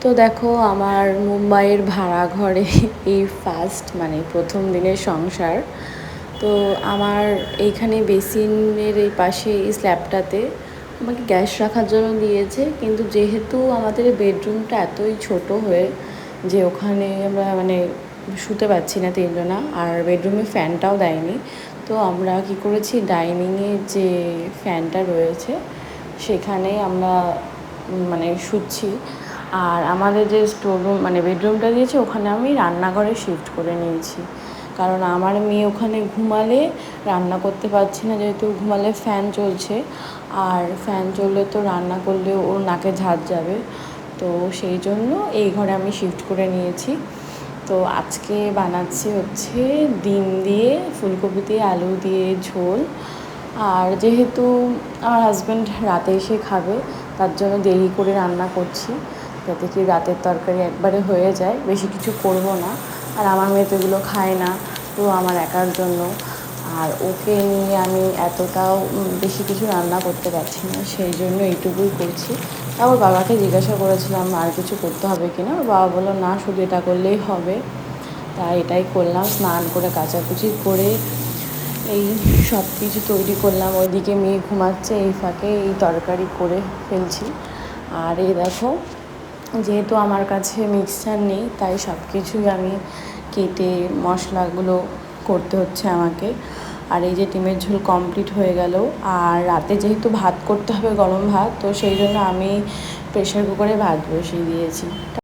তো দেখো আমার মুম্বাইয়ের ভাড়া ঘরে এই ফার্স্ট মানে প্রথম দিনের সংসার। তো আমার এইখানে বেসিনের এই পাশে এই স্ল্যাবটাতে আমাকে গ্যাস রাখার জন্য দিয়েছে, কিন্তু যেহেতু আমাদের বেডরুমটা এতই ছোট হয়ে যে ওখানে আমরা মানে শুতে পারছি না তিনজনা, আর বেডরুমে ফ্যানটাও দেয়নি। তো আমরা কি করেছি, ডাইনিংয়ে যে ফ্যানটা রয়েছে সেখানে আমরা মানে শুচ্ছি। আর আমাদের যে স্টোর রুম মানে বেডরুমটা দিয়েছে ওখানে আমি রান্নাঘরে শিফট করে নিয়েছি, কারণ আমার মেয়ে ওখানে ঘুমালে রান্না করতে পারছি না, যেহেতু ঘুমালে ফ্যান চলছে, আর ফ্যান চললে তো রান্না করলে ওর নাকে ঝাঁজ যাবে। তো সেই জন্য এই ঘরে আমি শিফট করে নিয়েছি। তো আজকে বানাচ্ছি হচ্ছে ডিম দিয়ে ফুলকপি দিয়ে আলু দিয়ে ঝোল। আর যেহেতু আমার হাজব্যান্ড রাতে এসে খাবে তার জন্য দেরি করে রান্না করছি, যাতে কি রাতের তরকারি একবারে হয়ে যায়, বেশি কিছু করব না। আর আমার মেয়ে তো এগুলো খায় না, তো আমার একার জন্য, আর ওকে নিয়ে আমি এতটাও বেশি কিছু রান্না করতে পারছি না, সেই জন্য এইটুকুই করছি। তারপর বাবাকে জিজ্ঞাসা করেছিলাম আর কিছু করতে হবে কি না, ওর বাবা বললো না শুধু এটা করলেই হবে। তাই এটাই করলাম, স্নান করে কাচাকুচি করে এই সব কিছু তৈরি করলাম। ওইদিকে মেয়ে ঘুমাচ্ছে, এই ফাঁকে এই তরকারি করে ফেলছি। আর এই দেখো, যেহেতু আমার কাছে মিক্সচার নেই তাই সব কিছুই আমি কেটে মশলাগুলো করতে হচ্ছে আমাকে। আর এই যে ডিমের ঝোল কমপ্লিট হয়ে গেল। আর রাতে যেহেতু ভাত করতে হবে, গরম ভাত, তো সেই জন্য আমি প্রেশার কুকারে ভাত বসিয়ে দিয়েছি।